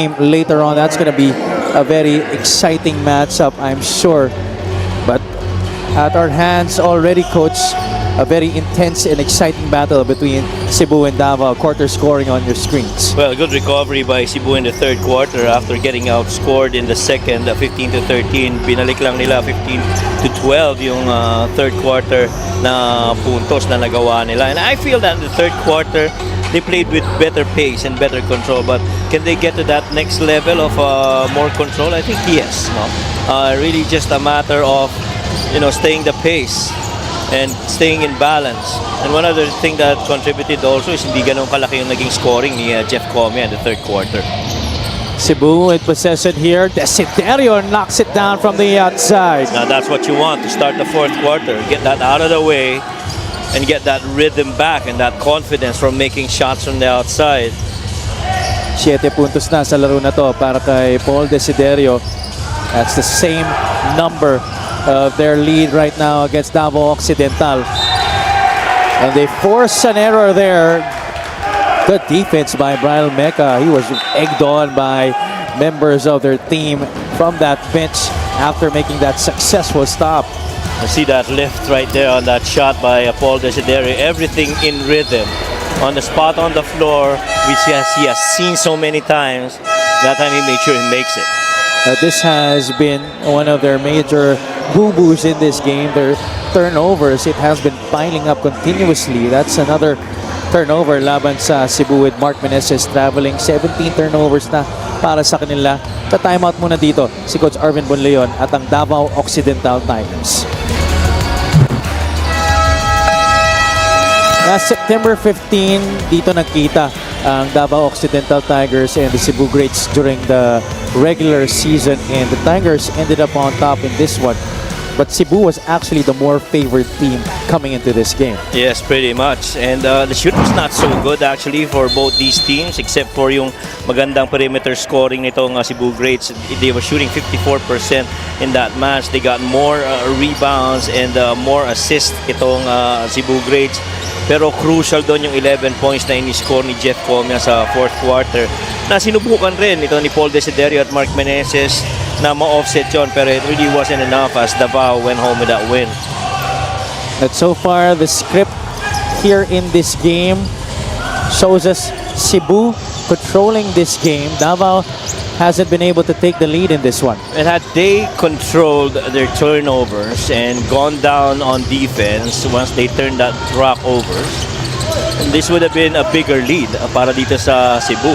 later on. That's going to be a very exciting matchup, I'm sure. But at our hands already, Coach, a very intense and exciting battle between Cebu and Davao. Quarter scoring on your screens. Well, good recovery by Cebu in the third quarter after getting outscored in the second, 15-13. Binalik lang nila 15-12 yung third quarter na puntos na nagawa nila. And I feel that in the third quarter, they played with better pace and better control. But can they get to that next level of more control? I think yes. No? Really just a matter of staying the pace and staying in balance. And one other thing that contributed also is hindi ganun kalaki yung naging scoring ni Jeff Comia in the third quarter. Cebu in possession here. Desiderio knocks it down from the outside. Now that's what you want to start the fourth quarter. Get that out of the way and get that rhythm back and that confidence from making shots from the outside. 7 puntos na sa laro na to para kay Paul Desiderio. That's the same number of their lead right now against Davao Occidental. And they force an error there. Good defense by Brian Mecca. He was egged on by members of their team from that bench after making that successful stop. I see that lift right there on that shot by Paul Desiderio. Everything in rhythm. On the spot on the floor, which he has seen so many times. That time he made sure he makes it. This has been one of their major boo-boos in this game. Their turnovers, it has been piling up continuously. That's another turnover laban sa Cebu with Mark Meneses traveling. 17 turnovers na para sa kanila. Ta-timeout muna dito si Coach Arvin Bonleon at ang Davao Occidental Tigers. Last September 15, dito nagkita ang Davao Occidental Tigers and the Cebu Greats during the regular season, and the Tigers ended up on top in this one. But Cebu was actually the more favored team coming into this game. Yes, pretty much. And the shoot was not so good actually for both these teams, except for yung magandang perimeter scoring nitong Cebu Greats. They were shooting 54% in that match. They got more rebounds and more assists itong Cebu Greats. Pero crucial doon yung 11 points na ini-score ni Jeff Comia sa fourth quarter. Na sinubukan rin ito ni Paul Desiderio at Mark Meneses na ma-offset yon, pero it really wasn't enough as Davao went home with that win. But so far, the script here in this game shows us Cebu controlling this game. Davao hasn't been able to take the lead in this one. And had they controlled their turnovers and gone down on defense once they turned that rock over, this would have been a bigger lead para dito sa Cebu.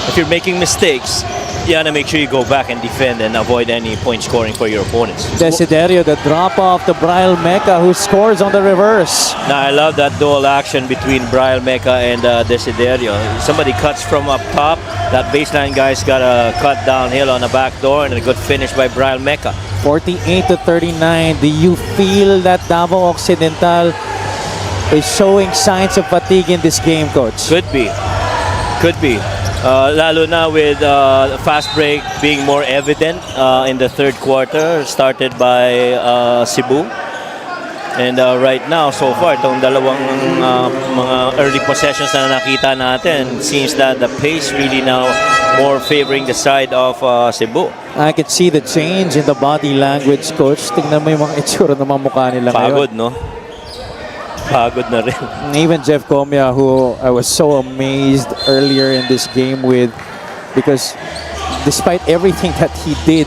If you're making mistakes, you gotta make sure you go back and defend and avoid any point scoring for your opponents. Desiderio, the drop off to Brian Mecca, who scores on the reverse. Now I love that dual action between Brian Mecca and Desiderio. Somebody cuts from up top. That baseline guy's got a cut downhill on the back door and a good finish by Brian Mecca. 48-39. Do you feel that Davao Occidental is showing signs of fatigue in this game, Coach? Could be. Could be. Lalo na with fast break being more evident in the third quarter, started by Cebu. And right now, so far, itong dalawang mga early possessions na nakita natin, seems that the pace really now more favoring the side of Cebu. I can see the change in the body language, Coach. Tingnan mo yung mga itsura ng mga mukha nila Pagod, ngayon. no? Pagod na rin. Even Jeff Comia, who I was so amazed earlier in this game with, because despite everything that he did,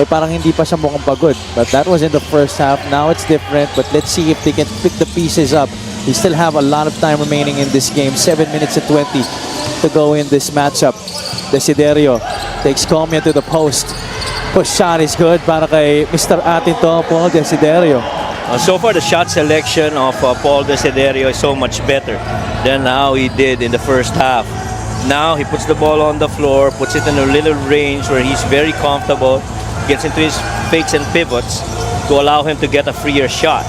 parang hindi pa siya mukhang pagod. But that was in the first half. Now it's different, but let's see if they can pick the pieces up. They still have a lot of time remaining in this game. 7 minutes and 20 to go in this matchup. Desiderio takes Comia to the post. Push shot is good para kay Mr. Atin to, Paul Desiderio. So far, the shot selection of Paul Desiderio is so much better than how he did in the first half. Now he puts the ball on the floor, puts it in a little range where he's very comfortable, gets into his fakes and pivots to allow him to get a freer shot.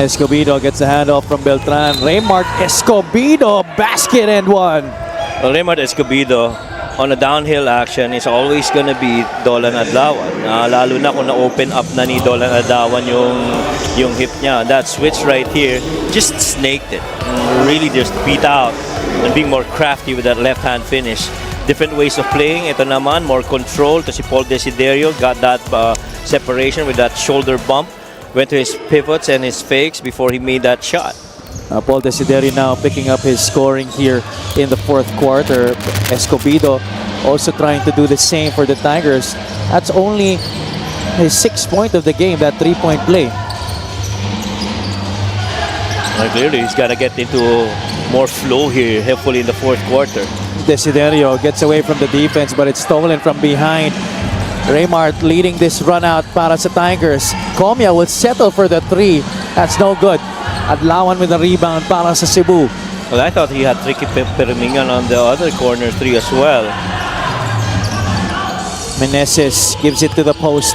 Escobedo gets the handoff from Beltran. Raymart Escobedo, basket and one. Well, Raymart Escobedo on a downhill action is always going to be Dolan Adlawan. Lalo na kung na-open up na ni Dolan Adlawan yung hip niya. That switch right here just snaked it. Really just beat out and being more crafty with that left-hand finish different ways of playing. Ito naman, more control to si Paul Desiderio. Got that separation with that shoulder bump. Went to his pivots and his fakes before he made that shot. Paul Desiderio now picking up his scoring here in the fourth quarter. Escobedo also trying to do the same for the Tigers. That's only his 6th point of the game, that 3-point play. Well, clearly, he's got to get into more flow here, hopefully in the fourth quarter. Desiderio gets away from the defense, but it's stolen from behind. Raymart leading this run out para sa Tigers. Comia will settle for the 3. That's no good. Adlawan with a rebound para sa Cebu. Well, I thought he had Ricky Permingan on the other corner 3 as well. Meneses gives it to the post.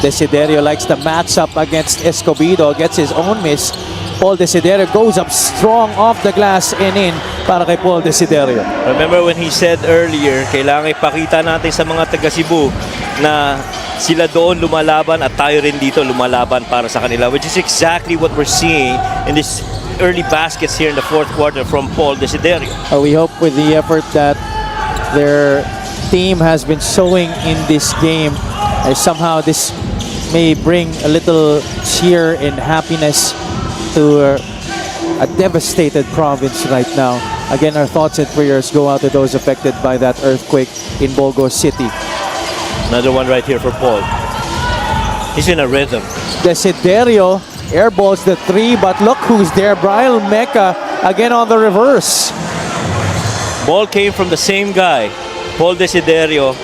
Desiderio likes the matchup against Escobedo. Gets his own miss. Paul Desiderio goes up strong off the glass and in para kay Paul Desiderio. Remember when he said earlier, kailangan ipakita natin sa mga taga Cebu na sila doon lumalaban at tayo rin dito lumalaban para sa kanila, which is exactly what we're seeing in this early baskets here in the fourth quarter from Paul Desiderio. We hope with the effort that their team has been showing in this game, somehow this may bring a little cheer and happiness to a devastated province right now. Again, our thoughts and prayers go out to those affected by that earthquake in Bogo City. Another one right here for Paul. He's in a rhythm. Desiderio airballs the 3, but look who's there. Brian Mecca again on the reverse. Ball came from the same guy, Paul Desiderio,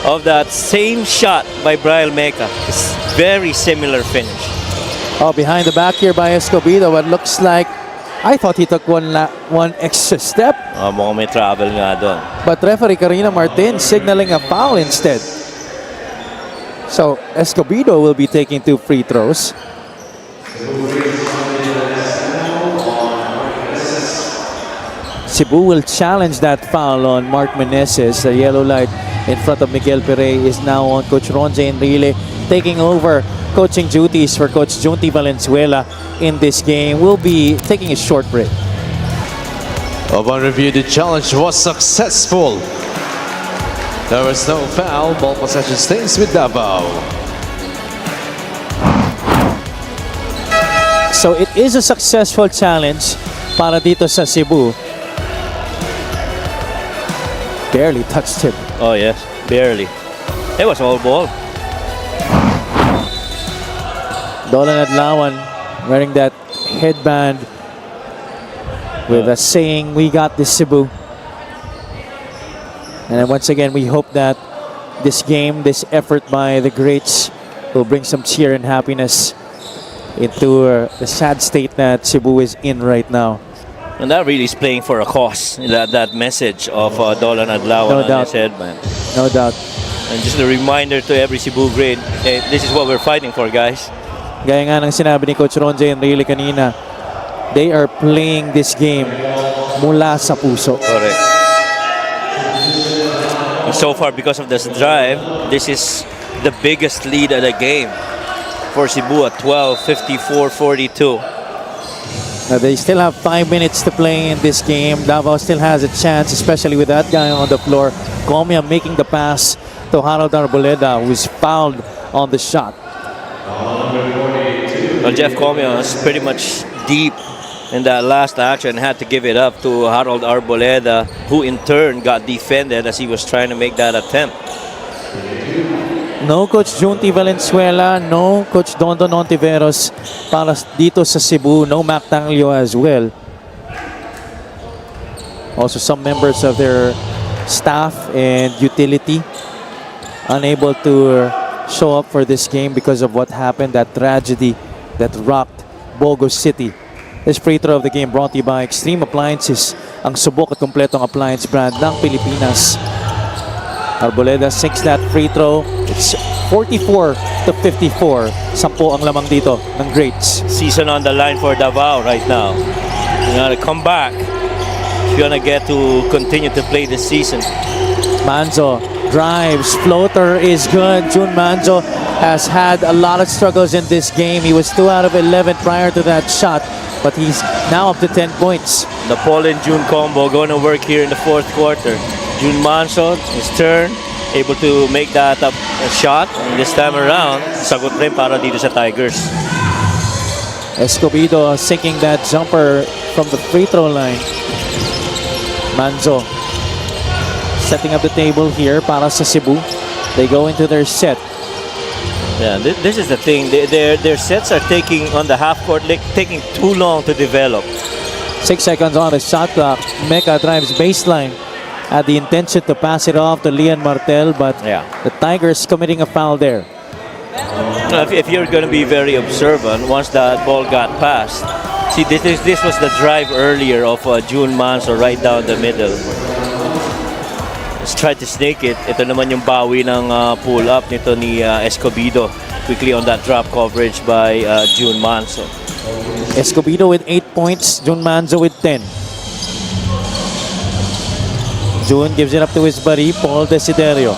of that same shot by Brian Mecca. It's very similar finish. Oh, behind the back here by Escobedo. What looks like, I thought he took one extra step. Mukhang may travel nga doon. But referee Karina Martin signaling a foul instead. So Escobedo will be taking 2 free throws. Cebu will challenge that foul on Mark Meneses. The yellow light in front of Miguel Pere is now on Coach Ronze Enrile, taking over coaching duties for Coach Junti Valenzuela in this game. We'll be taking a short break. Upon review, the challenge was successful. There was no foul. Ball possession stays with Davao. So it is a successful challenge para dito sa Cebu. Barely touched him. Oh yes, barely. It was all ball. Dolan Adlawan wearing that headband with a saying, "We got this, Cebu." And then once again, we hope that this game, this effort by the greats will bring some cheer and happiness into the sad state that Cebu is in right now. And that really is playing for a cause. That message of Dolan Adlawan No on doubt. his headband. No doubt. And just a reminder to every Cebu grade, hey, this is what we're fighting for, guys. Gaya nga ng sinabi ni Coach Ronze Enrile kanina, they are playing this game mula sa puso. Correct. And so far, because of this drive, this is the biggest lead of the game for Cebu at 12, 54-42. Now they still have 5 minutes to play in this game. Davao still has a chance, especially with that guy on the floor. Comia making the pass to Harold Arboleda, who's fouled on the shot. Well, Jeff Comia was pretty much deep in that last action, had to give it up to Harold Arboleda, who in turn got defended as he was trying to make that attempt. No Coach Junti Valenzuela, no Coach Dondon Ontiveros para dito sa Cebu, no Mac Tanglio as well. Also some members of their staff and utility unable to show up for this game because of what happened, that tragedy that rocked Bogo City. This free throw of the game brought to you by Extreme Appliances, ang subok at kompletong appliance brand ng Pilipinas. Arboleda sinks that free throw. It's 44-54. 10 ang lamang dito ng greats. Season on the line for Davao right now. You gotta come back if you wanna get to continue to play this season. Manzo drives, floater is good. Jun Manzo has had a lot of struggles in this game. He was 2 out of 11 prior to that shot, but he's now up to 10 points. The Paul and June combo going to work here in the fourth quarter. Jun Manzo, his turn, able to make that a shot. And this time around, sagot rin para dito sa Tigers. Escobedo sinking that jumper from the free throw line. Manzo setting up the table here para sa Cebu. They go into their set. Yeah, this is the thing. Their sets are taking on the half court, taking too long to develop. 6 seconds on the shot clock. Mecca drives baseline. Had the intention to pass it off to Leon Martel, but Yeah. the Tigers committing a foul there. If you're going to be very observant, once that ball got passed, see this was the drive earlier of Jun Manzo right down the middle. Let's try to snake it. Ito naman yung bawi ng pull-up nito ni Escobedo. Quickly on that drop coverage by Jun Manzo. Escobedo with 8 points. Jun Manzo with 10. Jun gives it up to his buddy, Paul Desiderio.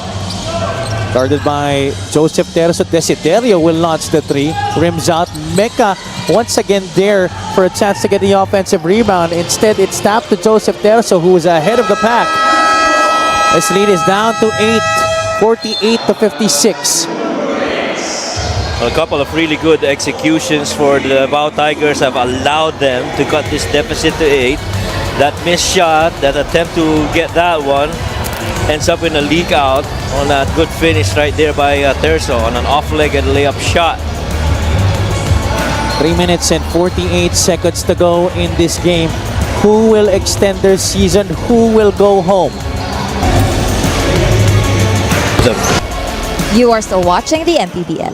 Guarded by Joseph Terzo. Desiderio will launch the three. Rims out. Mecca once again there for a chance to get the offensive rebound. Instead, it's tapped to Joseph Terzo, who is ahead of the pack. His lead is down to 8, 48 to 56. A couple of really good executions for the Davao Tigers have allowed them to cut this deficit to 8. That missed shot, that attempt to get that one, ends up in a leak out on that good finish right there by Terzo on an off-legged layup shot. 3 minutes and 48 seconds to go in this game. Who will extend their season? Who will go home? You are still watching the Mpbl.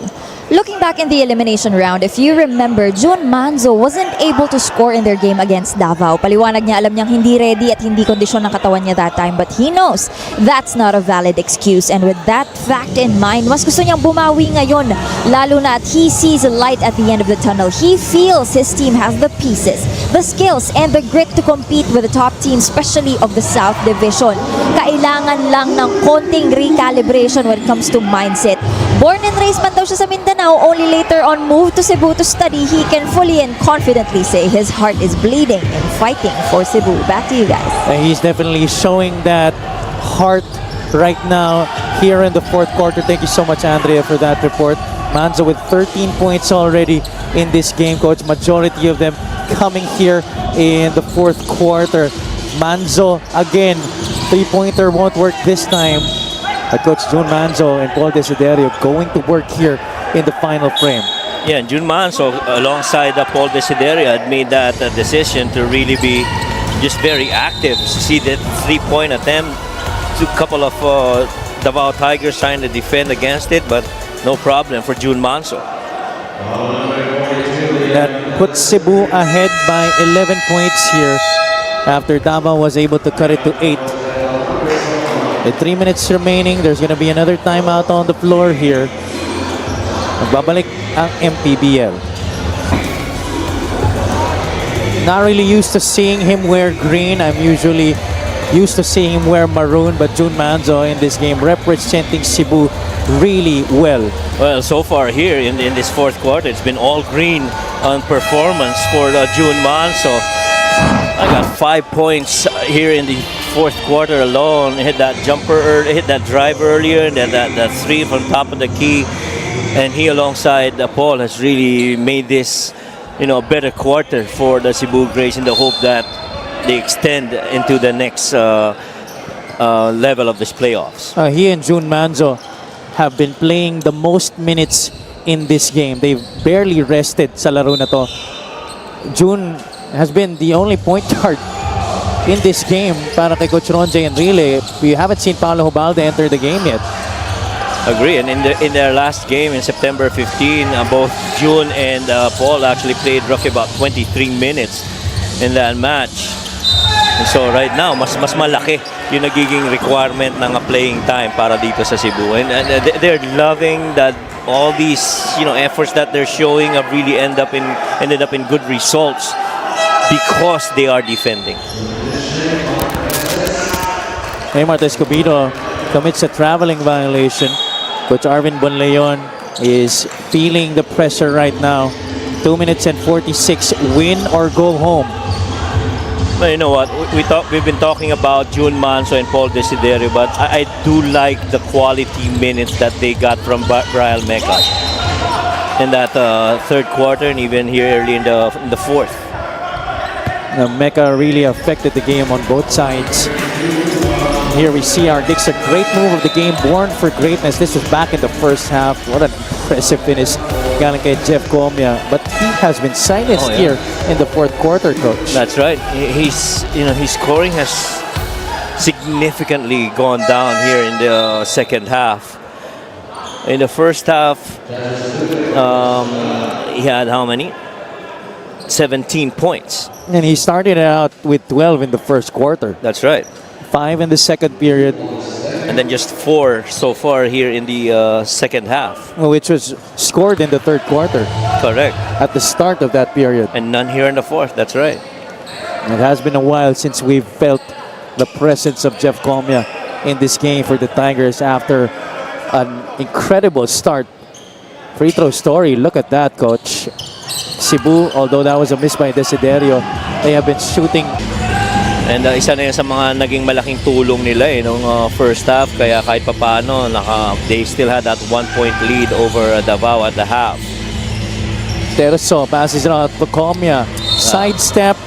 Looking back in the elimination round, if you remember, Jun Manzo wasn't able to score in their game against Davao. Paliwanag niya, alam niyang hindi ready at hindi kondisyon ng katawan niya that time. But he knows that's not a valid excuse. And with that fact in mind, mas gusto niyang bumawi ngayon. Lalo na at he sees a light at the end of the tunnel. He feels his team has the pieces, the skills, and the grit to compete with the top team, especially of the South Division. Kailangan lang ng konting recalibration when it comes to mindset. Born and raised man daw siya sa Mindanao, only later on moved to Cebu to study. He can fully and confidently say his heart is bleeding and fighting for Cebu. Back to you guys. He's definitely showing that heart right now here in the fourth quarter. Thank you so much, Andrea, for that report. Manzo with 13 points already in this game, Coach. Majority of them coming here in the fourth quarter. Manzo again, three-pointer won't work this time. Coach Jun Manzo and Paul Desiderio going to work here in the final frame. Yeah, and Jun Manzo alongside Paul Desiderio had made that decision to really be just very active. See that three-point attempt, a couple of Davao Tigers trying to defend against it, but no problem for Jun Manzo. That puts Cebu ahead by 11 points here after Davao was able to cut it to 8. With 3 minutes remaining, there's gonna be another timeout on the floor here. Magbabalik ang Mpbl. Not really used to seeing him wear green. I'm usually used to seeing him wear maroon, but Jun Manzo in this game representing Cebu really well. Well, so far here in this fourth quarter, it's been all green on performance for Jun Manzo. I got 5 points here in the fourth quarter alone. Hit that jumper, hit that drive earlier, and then that three from top of the key. And he alongside Paul has really made this, a better quarter for the Cebu Grays in the hope that they extend into the next level of this playoffs. He and Jun Manzo have been playing the most minutes in this game. They've barely rested sa laro na to. Jun has been the only point guard in this game para kay Coach Ronje Enrile. We haven't seen Paolo Hubalde enter the game yet. Agree, and in their last game in September 15, both Jun and Paul actually played roughly about 23 minutes in that match. And so right now, mas malaki yung nagiging requirement ng playing time para dito sa Cebu. And they're loving that all these efforts that they're showing have really ended up in good results because they are defending. Neymar Escobedo commits a traveling violation. Coach Arvin Bonleon is feeling the pressure right now. 2 minutes and 46, win or go home. But you know what? We've been talking about June Manzo and Paul Desiderio, but I do like the quality minutes that they got from Brian Mecca in that third quarter and even here early in the fourth. Mecca really affected the game on both sides. Here we see our Dix, a great move of the game, born for greatness. This was back in the first half. What an impressive finish galing kay Jeff Comia. But he has been silenced here in the fourth quarter, Coach. That's right. His scoring has significantly gone down here in the second half. In the first half, he had how many? 17 points. And he started out with 12 in the first quarter. That's right. 5 in the second period. And then just 4 so far here in the second half. Which was scored in the third quarter. Correct. At the start of that period. And none here in the fourth. That's right. It has been a while since we've felt the presence of Jeff Comia in this game for the Tigers after an incredible start. Free throw story. Look at that, Coach. Cebu, although that was a miss by Desiderio, they have been shooting. And isa na yun sa mga naging malaking tulong nila nung first half. Kaya kahit papano, they still had that 1-point lead over Davao at the half. Terzo passes it out to Comia. Sidestep.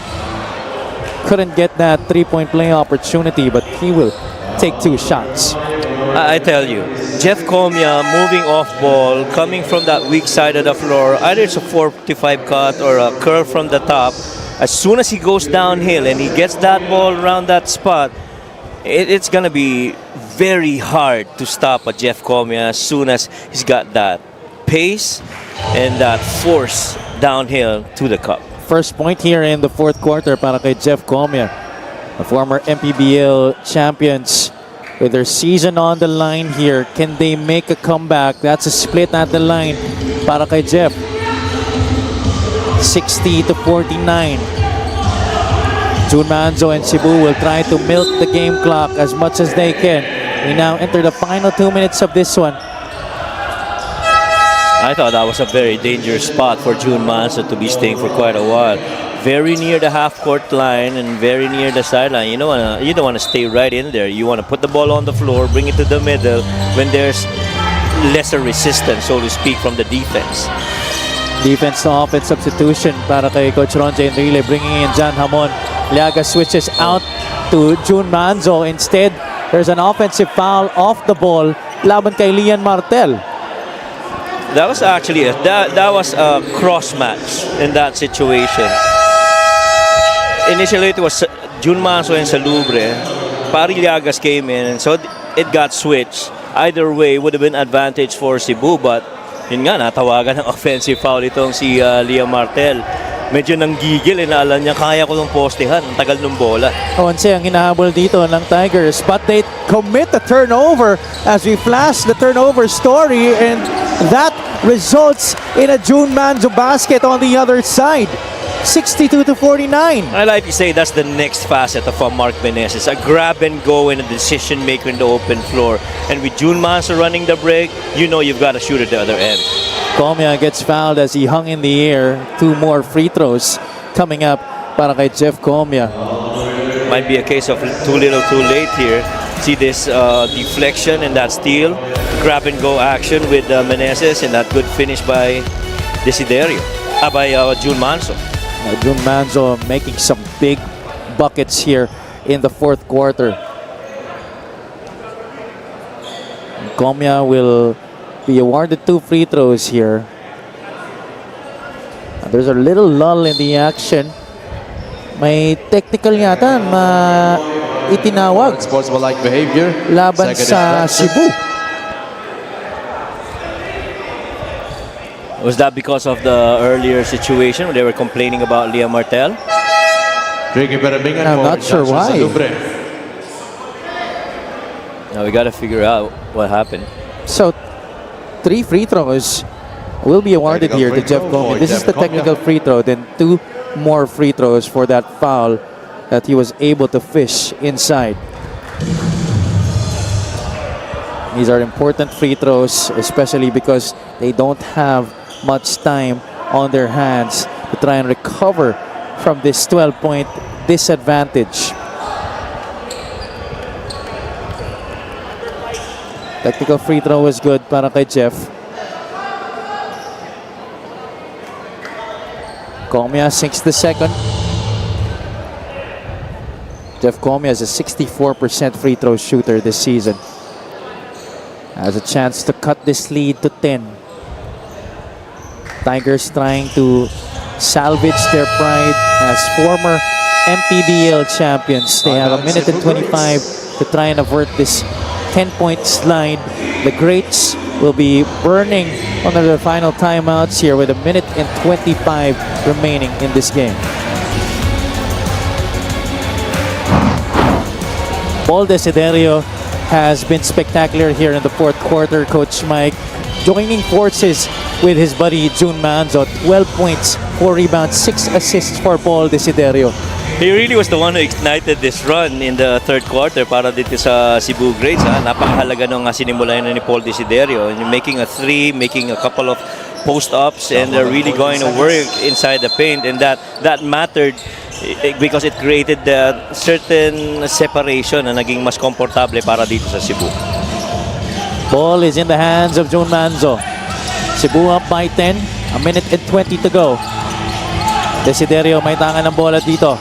Couldn't get that 3-point play opportunity, but he will take 2 shots. I tell you, Jeff Comia moving off ball, coming from that weak side of the floor, either it's a 4-5 cut or a curl from the top. As soon as he goes downhill and he gets that ball around that spot, it's going to be very hard to stop a Jeff Comia as soon as he's got that pace and that force downhill to the cup. First point here in the fourth quarter para kay Jeff Comia. The former Mpbl champions with their season on the line here. Can they make a comeback? That's a split at the line para kay Jeff. 60-49. June Manzo and Cebu will try to milk the game clock as much as they can. We now enter the final 2 minutes of this one. I thought that was a very dangerous spot for June Manzo to be staying for quite a while. Very near the half-court line and very near the sideline. You don't want to stay right in there. You want to put the ball on the floor, bring it to the middle when there's lesser resistance, so to speak, from the defense. Defense to offense substitution para kay Coach Ronje Enrile, bringing in John Hamon. Liaga switches out to June Manzo. Instead, there's an offensive foul off the ball laban kay Lian Martel. That was actually that was a cross match in that situation. Initially, it was June Manzo and Salubre. Parillagas came in, and so it got switched. Either way, would have been advantage for Cebu, but yun nga, natawagan ng offensive foul itong si Liam Martel. Medyo nanggigil, alam niya, kaya ko nung postehan. Ang tagal nung bola. 11 ang hinahabol dito ng Tigers, but they commit the turnover as we flash the turnover story, and that results in a June Manzo basket on the other side. 62-49. I like to say that's the next facet of Mark Meneses. A grab and go and a decision maker in the open floor. And with June Manzo running the break, you know you've got to shoot at the other end. Comia gets fouled as he hung in the air. 2 more free throws coming up para kay Jeff Comia. Might be a case of too little too late here. See this deflection and that steal. Grab and go action with Meneses and that good finish by Desiderio. By June Manzo. June Manzo making some big buckets here in the fourth quarter. Comia will be awarded 2 free throws here. And there's a little lull in the action. May technical yata itinawag. Sportsmanlike behavior. Laban sa Cebu. Was that because of the earlier situation where they were complaining about Liam Martel? I'm not sure why. Now we got to figure out what happened. So, 3 free throws will be awarded here to Jeff Comia. This is the technical free throw. Then 2 more free throws for that foul that he was able to fish inside. These are important free throws, especially because they don't have much time on their hands to try and recover from this 12-point disadvantage. Technical free throw was good para kay Jeff. Comia sinks the second. Jeff Comia is a 64% free throw shooter this season. Has a chance to cut this lead to 10. Tigers trying to salvage their pride as former Mpbl champions. They have a minute and 25 to try and avert this 10-point slide. The Greats will be burning under their final timeouts here with a minute and 25 remaining in this game. Paul Desiderio has been spectacular here in the fourth quarter. Coach Mike joining forces with his buddy June Manzo. 12 points, 4 rebounds, 6 assists for Paul Desiderio. He really was the one who ignited this run in the third quarter para dito sa Cebu Greats. Napakahalaga nung sinimula yun ni Paul Desiderio. Making a three, making a couple of post-ups, and they're really going to work inside the paint. And that mattered because it created the certain separation na naging mas komportable para dito sa Cebu. Ball is in the hands of June Manzo. Cebu up by 10. A minute and 20 to go. Desiderio may tangan ng bola dito.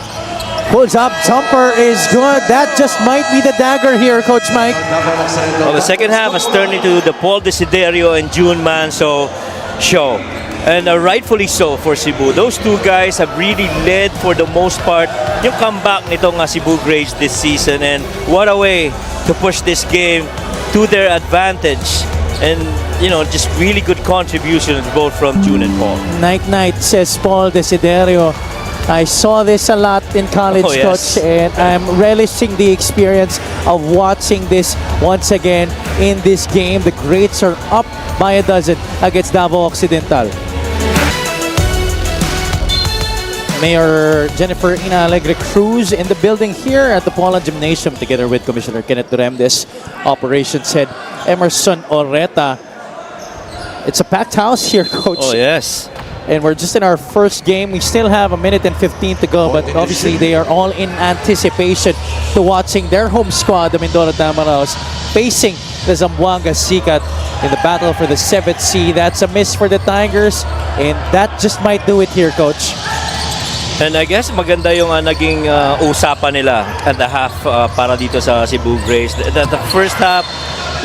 Pulls up, jumper is good. That just might be the dagger here, Coach Mike. Well, the second half has turned into the Paul Desiderio and June Manzo show. And rightfully so for Cebu. Those two guys have really led for the most part yung comeback nitong Cebu Greats this season. And what a way to push this game to their advantage. And, you know, just really good contributions both from June and Paul. Night, says Paul Desiderio. I saw this a lot in college, Oh, yes. Coach, and I'm relishing the experience of watching this once again in this game. The Greats are up by a dozen against Davao Occidental. Mayor Jennifer Inalegre Cruz in the building here at the Paula Gymnasium together with Commissioner Kenneth Duremdes, Operations Head Emerson Oreta. It's a packed house here, Coach. Oh, yes. And we're just in our first game. We still have a minute and 15 to go, but obviously they are all in anticipation to watching their home squad, the Mindoro Tamaraos, facing the Zamboanga Sikat in the battle for the 7th seed. That's a miss for the Tigers, and that just might do it here, Coach. And I guess maganda yung naging usapan nila at the half para dito sa Cebu Greats. The first half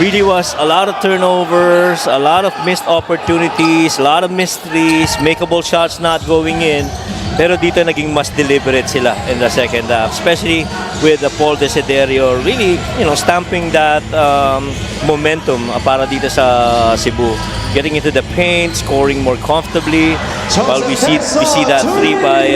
really was a lot of turnovers, a lot of missed opportunities, a lot of mysteries, makeable shots not going in. Pero dito naging mas deliberate sila in the second half, especially with Paul Desiderio really, you know, stamping that momentum para dito sa Cebu. Getting into the paint, scoring more comfortably. While we see that three by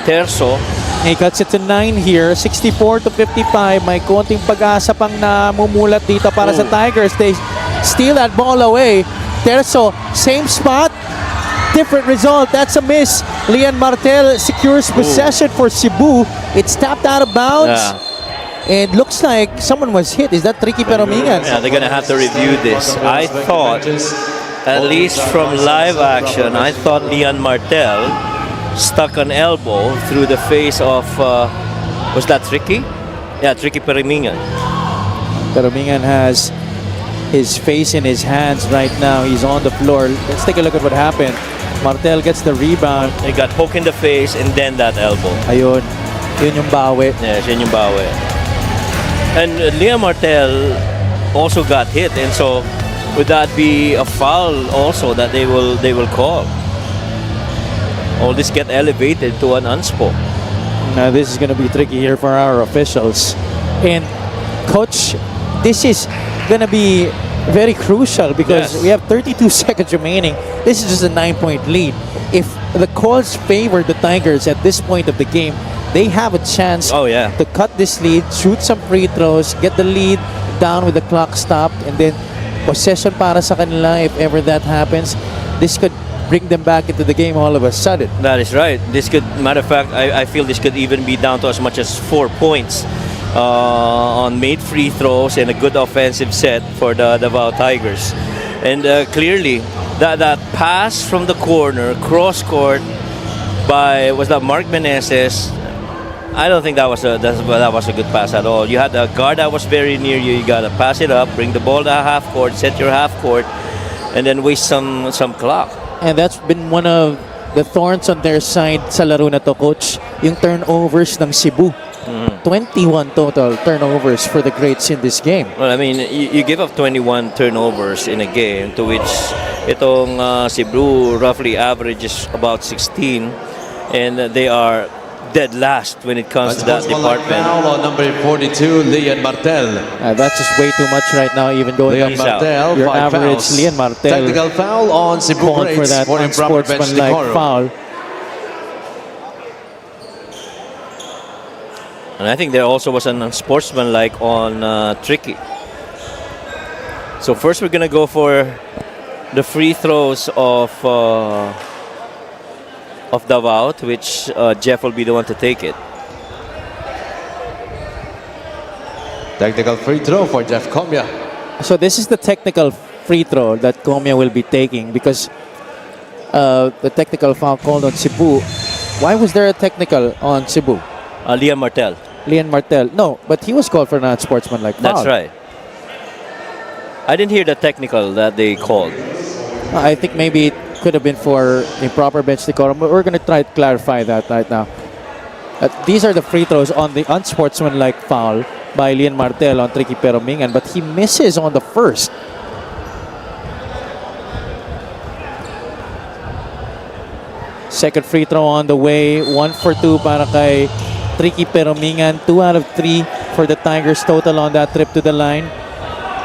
Terzo. He cuts it to 9 here, 64-55. May konting pag-asa pang namumulat dito para sa Tigers. They steal that ball away. Terzo, same spot, different result. That's a miss. Lian Martel secures possession for Cebu. It's tapped out of bounds. Yeah. And looks like someone was hit. Is that Tricky Peromingan? Yeah, they're gonna have to review this. I thought, at least from live action, I thought Lian Martel stuck an elbow through the face of, was that Tricky? Yeah, Tricky Peromingan. Peromingan has his face in his hands right now. He's on the floor. Let's take a look at what happened. Martel gets the rebound. He got hooked in the face and then that elbow. Ayun. Yun yung bawi. Yes, yun yung bawi. And Liam Martel also got hit, and so would that be a foul also that they will call? All this get elevated to an unspo. Now this is going to be tricky here for our officials. And Coach, this is going to be very crucial because we have 32 seconds remaining. This is just a 9-point lead. If the calls favor the Tigers at this point of the game, they have a chance to cut this lead, shoot some free throws, get the lead down with the clock stopped, and then possession para sa kanila if ever that happens. This could bring them back into the game all of a sudden. That is right. This could, matter of fact, I feel this could even be down to as much as 4 points on made free throws and a good offensive set for the Davao Tigers. And clearly, that pass from the corner, cross court by, was that Mark Meneses? I don't think that was a good pass at all. You had a guard that was very near you. You gotta pass it up, bring the ball to half court, set your half court, and then waste some clock. And that's been one of the thorns on their side sa laro na to, Coach. Yung turnovers ng Cebu. 21 total turnovers for the Greats in this game. Well, I mean, you give up 21 turnovers in a game, to which itong Cebu roughly averages about 16, and they are dead last when it comes to that department. Foul on number 42, Leon Martel. That's just way too much right now, even going Leon up Martel, your 5 average fouls. Leon Martel Technical foul on Cebu called for Greats that for improper bench unsportsmanlike decorum. foul. And I think there also was an unsportsmanlike on Tricky. So first we're gonna go for the free throws of Davao, to which Jeff will be the one to take it. Technical free throw for Jeff Comia. So this is the technical free throw that Comia will be taking because the technical foul called on Cebu. Why was there a technical on Cebu? Liam Martel. Leon Martel. No, but he was called for an unsportsmanlike foul. That's right. I didn't hear the technical that they called. I think maybe it could have been for improper bench decorum. But we're going to try to clarify that right now. These are the free throws on the unsportsmanlike foul by Leon Martel on Tricky Peromingan, but he misses on the first. Second free throw on the way. 1 for 2 para kay Tricky Peromingan. 2 out of 3 for the Tigers total on that trip to the line.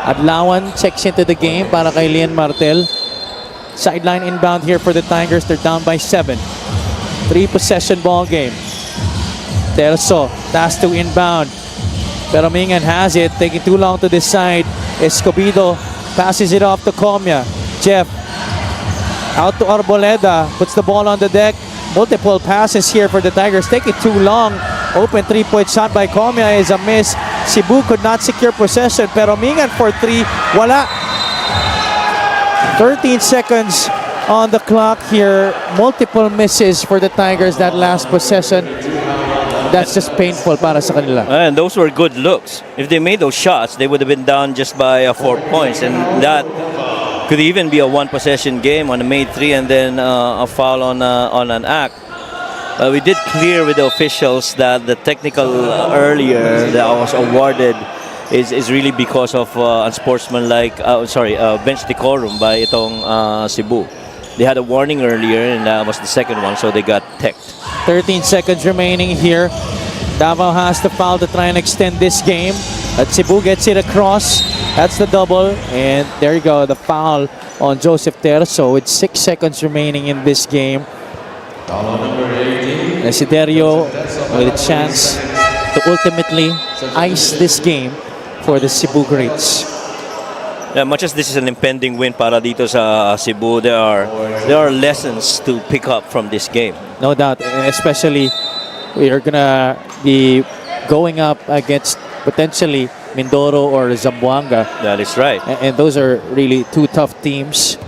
Adlawan checks into the game para kay Leon Martel. Sideline inbound here for the Tigers. They're down by 7. 3-possession ball game. Terzo, task to inbound. Peromingan has it, taking too long to decide. Escobedo passes it off to Comia. Jeff out to Arboleda, puts the ball on the deck. Multiple passes here for the Tigers, taking too long. Open 3-point shot by Comia is a miss. Cebu could not secure possession. Peromingan for 3, wala. 13 seconds on the clock here. Multiple misses for the Tigers that last possession. That's just painful para sa kanila. And those were good looks. If they made those shots, they would have been down just by 4 points, and that could even be a 1-possession game on a made 3 and then a foul on an act. We did clear with the officials that the technical earlier that was awarded is really because of unsportsmanlike, bench decorum by itong Cebu. They had a warning earlier, and that was the second one, so they got teched. 13 seconds remaining here. Davao has to foul to try and extend this game. But Cebu gets it across. That's the double. And there you go, the foul on Joseph Terzo with 6 seconds remaining in this game. Desiderio with a chance to ultimately ice this game for the Cebu Greats. Yeah, much as this is an impending win para dito sa Cebu, there are lessons to pick up from this game. No doubt, especially we are gonna be going up against potentially Mindoro or Zamboanga. That is right. And those are really 2 tough teams.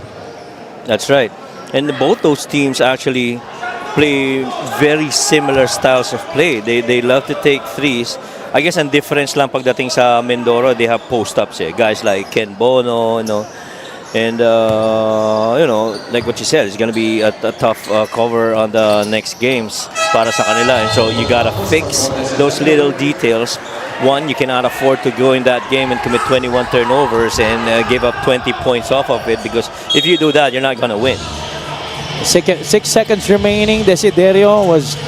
That's right. And both those teams actually play very similar styles of play. They love to take threes. I guess ang difference lang pagdating sa Mindoro, they have post-ups. Guys like Ken Bono, and like what you said, it's going to be a tough cover on the next games para sa kanila. And so you got to fix those little details. One, you cannot afford to go in that game and commit 21 turnovers and give up 20 points off of it, because if you do that, you're not going to win. 6 seconds remaining. Desiderio was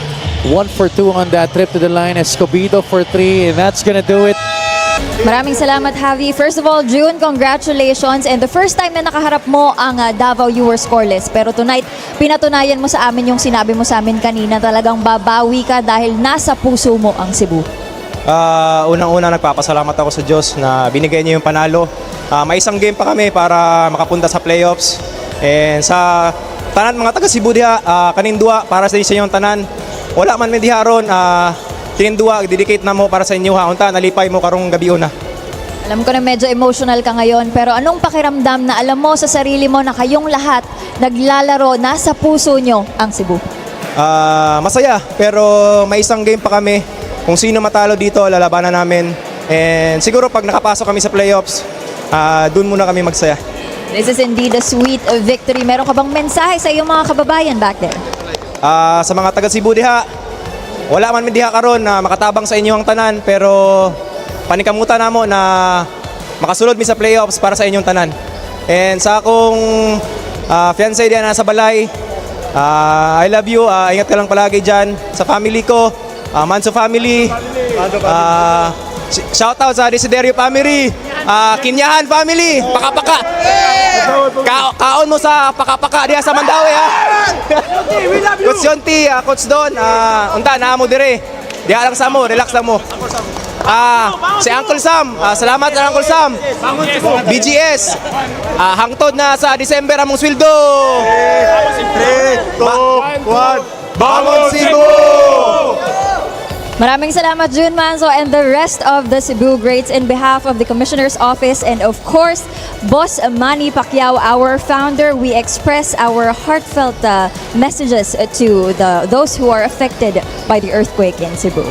1 for 2 on that trip to the line. Escobedo for 3, and that's gonna do it. Maraming salamat, Javi. First of all, June, congratulations. And the first time na nakaharap mo ang Davao, you were scoreless. Pero tonight, pinatunayan mo sa amin yung sinabi mo sa amin kanina. Talagang babawi ka dahil nasa puso mo ang Cebu. Unang-una, nagpapasalamat ako sa Diyos na binigay niyo yung panalo. May isang game pa kami para makapunta sa playoffs. And sa tanan mga taga Cebu diha, kanindua para sa inyong tanan. Wala man may diharon, tinindua, dedicate na mo para sa inyo ha. Unta, nalipay mo karong gabi una. Alam ko na medyo emotional ka ngayon, pero anong pakiramdam na alam mo sa sarili mo na kayong lahat naglalaro, nasa puso nyo ang Cebu? Masaya, pero may isang game pa kami. kung sino matalo dito, lalabanan namin. And siguro pag nakapasok kami sa playoffs, dun muna kami magsaya. This is indeed a sweet victory. Meron ka bang mensahe sa iyong mga kababayan back there? Sa mga taga Cebu diha, wala man mi diha karon na makatabang sa inyong tanan, pero panikamutan namo na makasulod mi sa playoffs para sa inyong tanan. And sa akong fiancé diyan nasa balay, I love you. Ingat ka lang palagi dyan. Sa family ko, Manzo family. Shout out sa Desiderio family. Kinyahan family. Pakapaka. Kaon mo sa pakapaka diya sa Mandawi ha. Coach Yonti, Coach Don, unta na mo dire. Diya lang sa mo, relax lang mo. Si Uncle Sam, salamat sa Uncle Sam. BGS, hangtod na sa December among sweldo. 3, 2, 1, Bangon Cebu! Maraming salamat, Jun Manzo, and the rest of the Cebu Greats. In behalf of the Commissioner's Office and of course, Boss Manny Pacquiao, our founder, we express our heartfelt messages to those who are affected by the earthquake in Cebu.